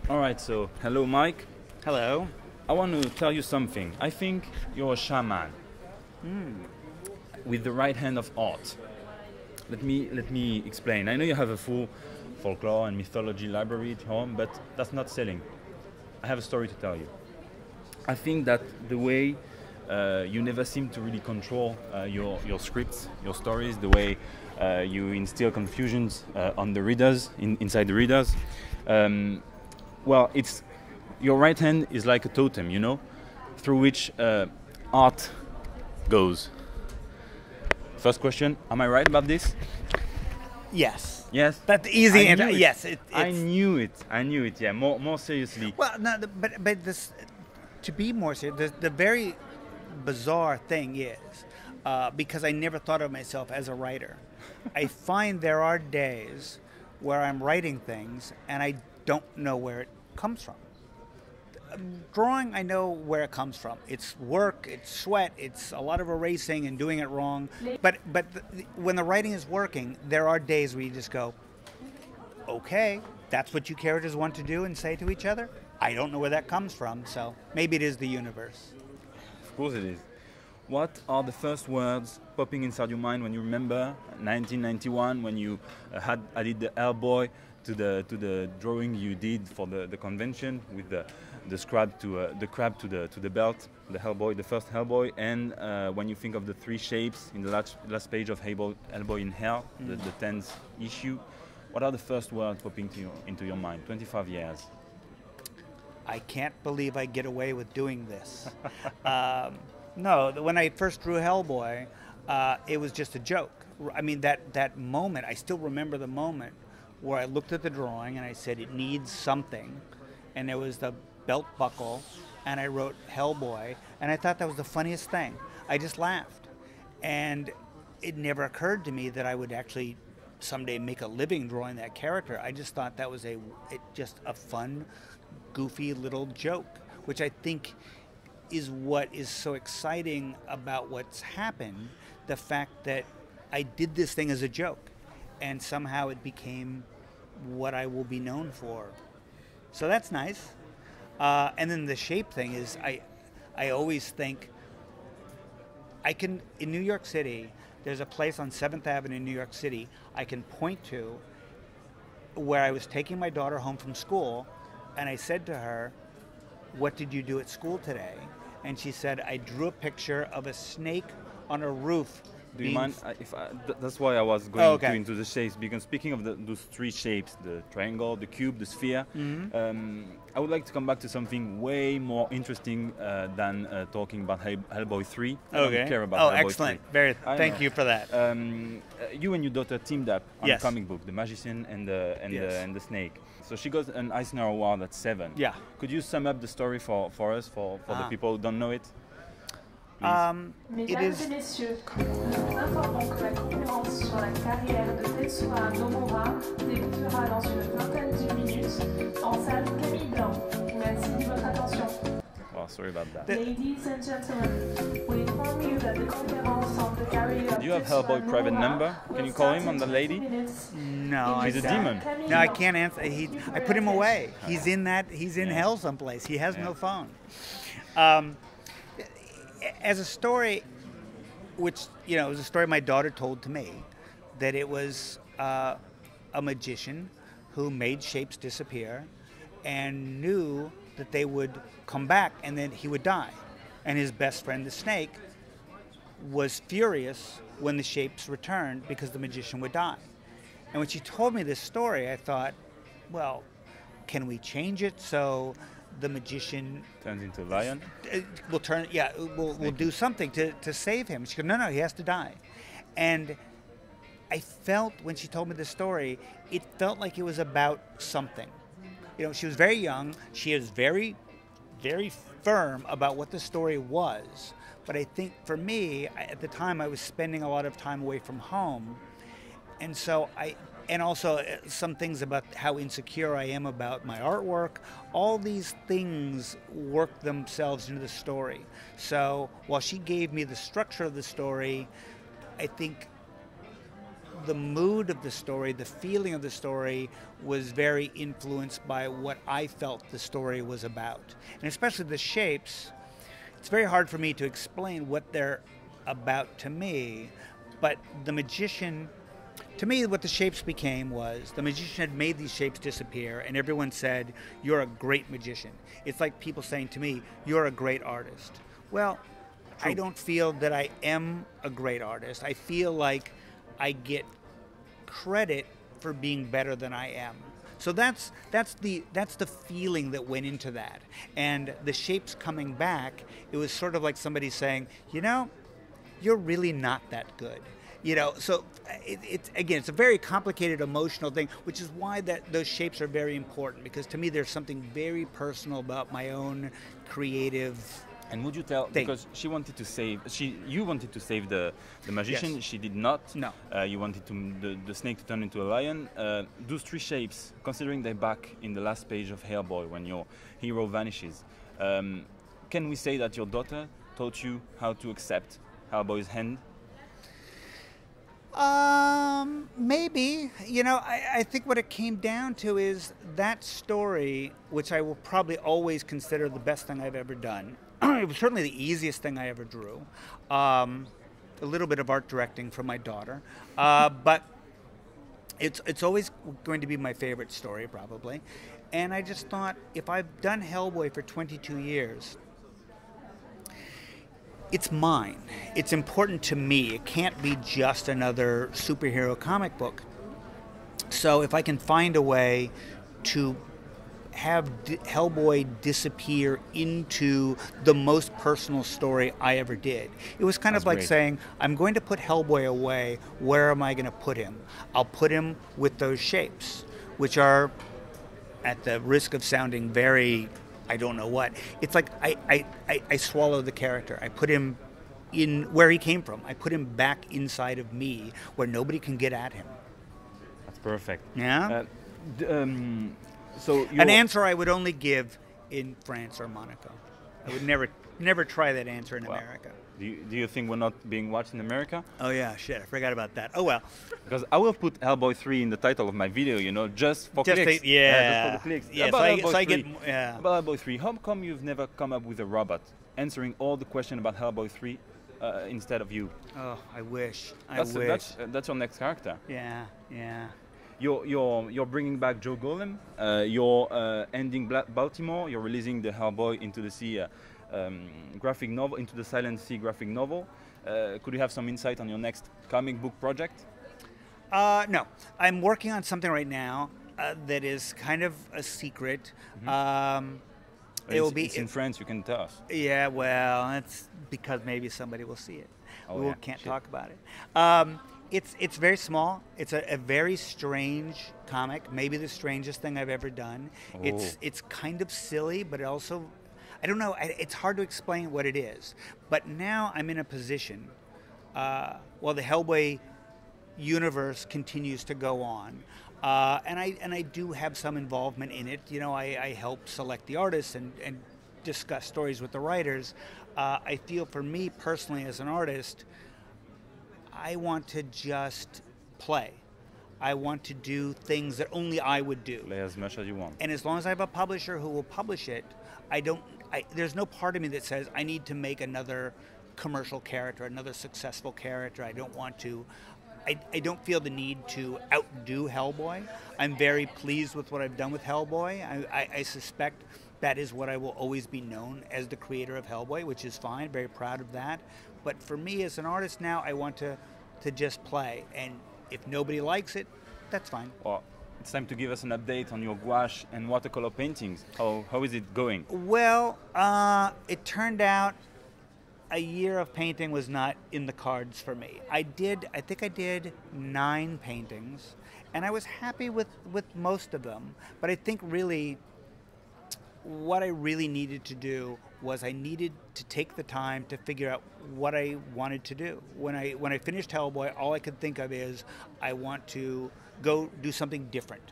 Alright, so hello Mike. Hello. I want to tell you something. I think you're a shaman. With the right hand of art. Let me explain. I know you have a full folklore and mythology library at home, but that's not selling. I have a story to tell you. I think that the way you never seem to really control your scripts, your stories, the way you instill confusions on the readers, inside the readers. Well, it's your right hand is like a totem, you know, through which art goes. First question: am I right about this? Yes. Yes. That's easy. I knew it. Yes. I knew it. Yeah. More seriously. Well, no, but this, to be more serious, the very bizarre thing is, because I never thought of myself as a writer, I find there are days where I'm writing things and I don't know where it comes from. Drawing, I know where it comes from. It's work, it's sweat, it's a lot of erasing and doing it wrong. But when the writing is working, there are days where you just go, okay, that's what you characters want to do and say to each other? I don't know where that comes from, so maybe it is the universe. Of course it is. What are the first words popping inside your mind when you remember 1991 when you added the Hellboy to the drawing you did for the convention with the crab to the belt, the Hellboy, the first Hellboy, and when you think of the three shapes in the last page of Hellboy in Hell, the 10th issue, what are the first words popping into your mind? 25 years. I can't believe I get away with doing this. No, when I first drew Hellboy, it was just a joke. I mean, that moment, I still remember the moment where I looked at the drawing and I said, it needs something. And there was the belt buckle, and I wrote Hellboy, and I thought that was the funniest thing. I just laughed. And it never occurred to me that I would actually someday make a living drawing that character. I just thought that was just a fun, goofy little joke, which I think is what is so exciting about what's happened, the fact that I did this thing as a joke, and somehow it became what I will be known for. So that's nice. And then the shape thing is, I always think, in New York City, there's a place on 7th Avenue in New York City I can point to where I was taking my daughter home from school, and I said to her, what did you do at school today? And she said, I drew a picture of a snake on a roof. Do you mind that's why I was going into the shapes, because speaking of those three shapes, the triangle, the cube, the sphere, I would like to come back to something way more interesting than talking about Hellboy 3. I don't care about Hellboy excellent. 3. Thank you for that. You and your daughter teamed up on Yes. a comic book, The Magician and the Snake. So she got an Eisner Award at 7. Yeah. Could you sum up the story for us, for the people who don't know it? Mesdames et messieurs, nous informons que la conférence sur la carrière de Tetsuya Nomura débutera dans une vingtaine de minutes en salle Camille Blanc. Merci de votre attention. Well, sorry about that. Ladies and gentlemen, we inform you that the conference on the career of Do you have Tetsuya Hellboy private Nomura number? Can will you call start him on in the 20 lady? minutes. No, He's a demon. No, I can't answer. I put him away. He's in hell someplace. He has no phone. As a story, which, it was a story my daughter told to me, that it was a magician who made shapes disappear and knew that they would come back and then he would die. And his best friend, the snake, was furious when the shapes returned because the magician would die. And when she told me this story, I thought, well, can we change it so the magician Turns into a lion? We'll do something to save him. She goes, no, he has to die. And I felt, when she told me this story, it felt like it was about something. She was very young. She is very, very firm about what the story was. But I think for me, at the time, I was spending a lot of time away from home. And so and also some things about how insecure I am about my artwork. All these things work themselves into the story. So while she gave me the structure of the story, I think the mood of the story, the feeling of the story was very influenced by what I felt the story was about. And especially the shapes, it's very hard for me to explain what they're about to me, but the magician, to me what the shapes became was, the magician had made these shapes disappear and everyone said, you're a great magician. It's like people saying to me, you're a great artist. Well, I don't feel that I am a great artist. I feel like I get credit for being better than I am. So that's the feeling that went into that. And the shapes coming back, it was sort of like somebody saying, you know, you're really not that good. You know, so it's a very complicated emotional thing, which is why those shapes are very important, because to me there's something very personal about my own creative. And would you tell, because you wanted to save the magician, Yes. she did not. No. You wanted the snake to turn into a lion. Those three shapes, considering they're back in the last page of Hellboy when your hero vanishes, can we say that your daughter taught you how to accept Hellboy's hand? Maybe. You know, I think what it came down to is that story, which I will probably always consider the best thing I've ever done. It was certainly the easiest thing I ever drew. A little bit of art directing from my daughter. But it's always going to be my favorite story, probably. And I just thought, if I've done Hellboy for 22 years, it's mine. It's important to me. It can't be just another superhero comic book. So if I can find a way to have Hellboy disappear into the most personal story I ever did. It was kind of like saying, I'm going to put Hellboy away. Where am I going to put him? I'll put him with those shapes, which are, at the risk of sounding very, I don't know what, it's like I swallow the character. I put him in where he came from. I put him back inside of me where nobody can get at him. That's perfect. Yeah? So an answer I would only give in France or Monaco. I would never try that answer in America. Do you think we're not being watched in America? Oh yeah, shit, I forgot about that. Oh well. Because I will put Hellboy 3 in the title of my video, you know, just for clicks. just for the clicks. Yeah, About Hellboy 3, how come you've never come up with a robot answering all the questions about Hellboy 3 instead of you? Oh, I wish. That's your next character. Yeah. You're bringing back Joe Golem. You're ending Baltimore. You're releasing the Hellboy into the Sea graphic novel, into the Silent Sea graphic novel. Could you have some insight on your next comic book project? No, I'm working on something right now that is kind of a secret. Mm-hmm. It's in France. You can tell us. Yeah, well, it's because maybe somebody will see it. Oh, Can't talk about it. It's very small. It's a very strange comic, maybe the strangest thing I've ever done. Oh. It's kind of silly, but it also, I don't know, it's hard to explain what it is. But now I'm in a position, while the Hellboy universe continues to go on, and I do have some involvement in it. You know, I help select the artists and discuss stories with the writers. I feel for me personally as an artist, I want to just play. I want to do things that only I would do. Play as much as you want. And as long as I have a publisher who will publish it, there's no part of me that says I need to make another commercial character, another successful character. I don't want to. I don't feel the need to outdo Hellboy. I'm very pleased with what I've done with Hellboy. I suspect that is what I will always be known as, the creator of Hellboy, which is fine. Very proud of that. But for me as an artist now, I want to just play. And if nobody likes it, that's fine. Well, it's time to give us an update on your gouache and watercolor paintings. How is it going? Well, it turned out a year of painting was not in the cards for me. I think I did 9 paintings, and I was happy with most of them. But I think really what I really needed to do was I needed to take the time to figure out what I wanted to do. When I finished Hellboy, all I could think of is I want to go do something different.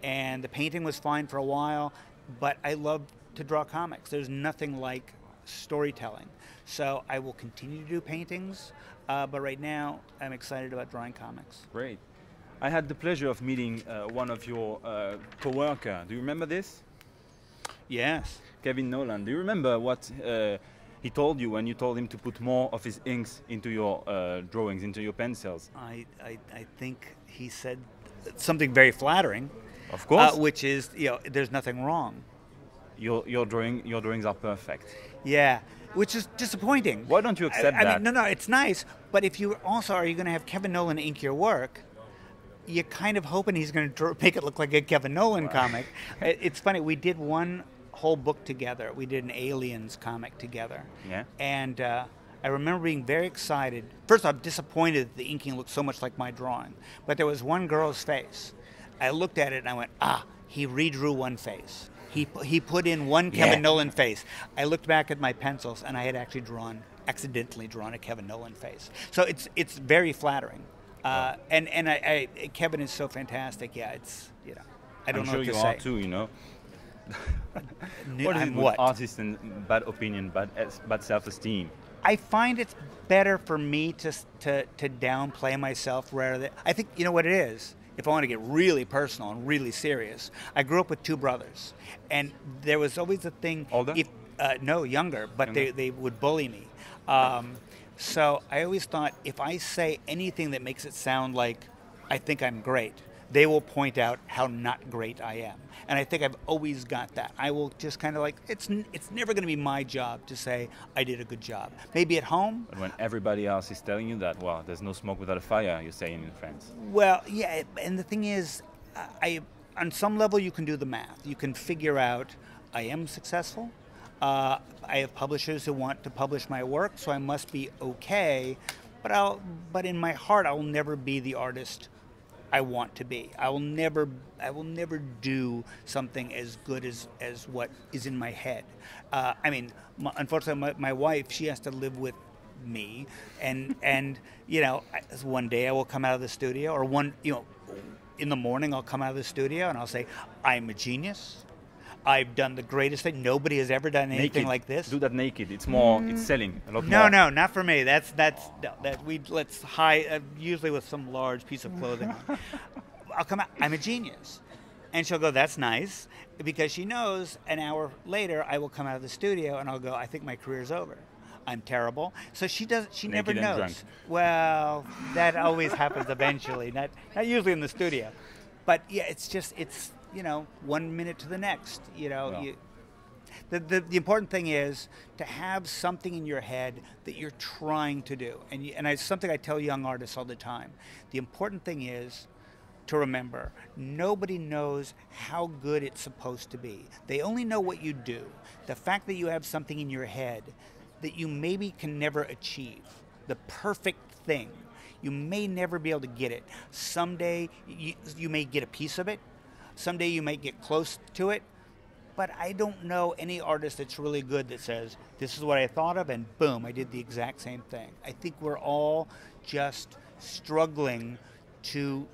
And the painting was fine for a while, but I love to draw comics. There's nothing like storytelling. So I will continue to do paintings, but right now I'm excited about drawing comics. Great. I had the pleasure of meeting one of your co-worker. Do you remember this? Yes. Kevin Nolan. Do you remember what he told you when you told him to put more of his inks into your drawings, into your pencils? I think he said something very flattering. Of course. Which is, there's nothing wrong. Your drawings are perfect. Yeah, which is disappointing. Why don't you accept that? I mean, no, it's nice, but if you also are you going to have Kevin Nolan ink your work, you're kind of hoping he's going to make it look like a Kevin Nolan comic. It's funny, we did one whole book together. We did an Aliens comic together. Yeah. And I remember being very excited. First, I'm disappointed that the inking looked so much like my drawing, but there was one girl's face. I looked at it and I went, he redrew one face. He put in one Kevin Nolan face. I looked back at my pencils and I had actually accidentally drawn a Kevin Nolan face. So it's very flattering. And Kevin is so fantastic. Yeah, it's, I don't know what to say. I'm sure you are too, What is it with artists and bad opinion, bad self-esteem? I find it's better for me to downplay myself rather than, I think, you know what it is? If I want to get really personal and really serious, I grew up with two brothers, and there was always a thing. Older? No, younger, but Younger. They would bully me. So I always thought if I say anything that makes it sound like I think I'm great, they will point out how not great I am. And I think I've always got that. I will just kind of like, it's never going to be my job to say I did a good job. Maybe at home. But when everybody else is telling you that, well, there's no smoke without a fire, you're saying in France. Well, yeah, and the thing is, on some level you can do the math. You can figure out I am successful. I have publishers who want to publish my work, so I must be okay. But in my heart, I will never be the artist I want to be. I will never do something as good as what is in my head. I mean, unfortunately, my wife, she has to live with me, and one day I will come out of the studio, or in the morning I'll come out of the studio and I'll say, I'm a genius. I've done the greatest thing. Nobody has ever done anything naked. like this. Do that naked. It's more. It's selling a lot no, more. No, not for me. Let's hide usually with some large piece of clothing on. I'll come out. I'm a genius, and she'll go, "That's nice," because she knows an hour later I will come out of the studio and I'll go, "I think my career's over. I'm terrible." So she does. She never Naked and drunk. knows. Well, that always happens eventually. Not usually in the studio, but yeah, it's 1 minute to the next. Yeah. The important thing is to have something in your head that you're trying to do, and it's something I tell young artists all the time. The important thing is to remember, nobody knows how good it's supposed to be. They only know what you do. The fact that you have something in your head that you maybe can never achieve, the perfect thing, you may never be able to get it. Someday you may get a piece of it. Someday you might get close to it. But I don't know any artist that's really good that says, this is what I thought of, and boom, I did the exact same thing. I think we're all just struggling to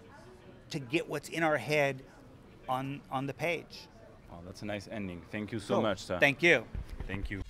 get what's in our head on the page. Oh, that's a nice ending. Thank you so much, sir. Thank you. Thank you.